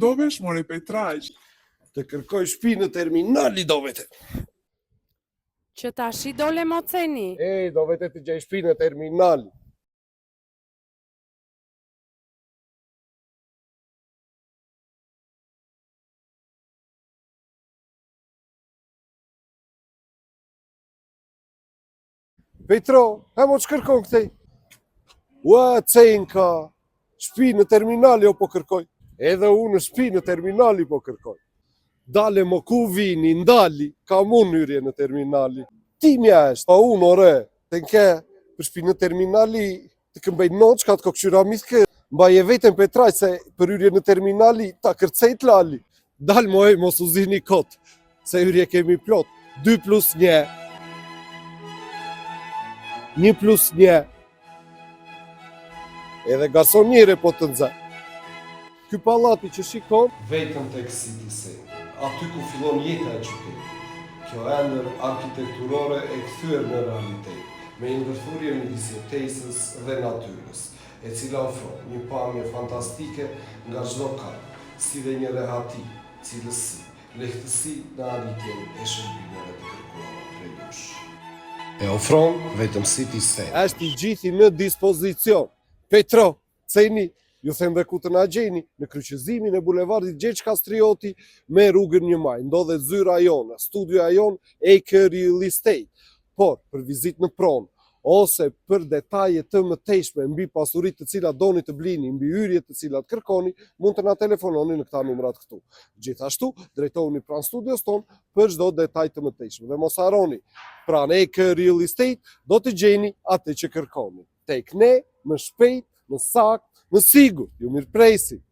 dovesh, more Petraq? Të kërkoj shtëpi në terminali do vete. Që tash i dole moceni. Do vete të gjej shtëpi në terminali. Petro, mo që kërkon këtej? Ua, Cenka, shtëpi në terminali o po kërkoj. Edhe unë shtëpi në terminali po kërkoj. Dale më ku vini, ndali, kam unë hyrje në terminali. Ti mja është, pa unë ore, të nke, për shtëpi në terminali, të këmbej noq, ka të kokëshyra mithke. Mbaj e vetën Petraq se për hyrje në terminali, ta kërcejt lali. Dal moj, mos u zini kot, se hyrje kemi plot. 2+1. 1+1. Edhe garsonjere po të nxaj. Ky pallati që shikon vetëm tek City Center, aty ku fillon jeta e qytetit. Kjo ëndër arkitekturore e kthyer në realitet, me ndërthurje midis jetesës dhe natyrës, e cila ofron një pamje fantastike nga çdo kamp, si dhe një rehati, cilësi, lehtësi në arritjen e shërbimeve të kërkuara prej jush. E ofron vetëm City Center. Është i gjithi në dispozicion. Petro, ceni, ju them dhe ku të na gjeni, në kryqëzimin e bulevardit Gjergj Kastrioti me rrugën 1 Maj. Ndodhet zyra jone, studioja jon Acre Real Estate. Por, për vizit në pronë, ose për detaje të mëtejshme mbi pasuritë të cilat doni të blini, mbi hyrjet të cilat kërkoni, mund të na telefononi në këta numrat këtu. Gjithashtu, drejtohuni pranë studios ton për çdo detaj të mëtejshëm. Dhe mos harroni, pranë Acre Real Estate do të gjeni atë që kërkoni. Tek ne, më shpejt, më sakt, më sigurt, ju mirëpresi.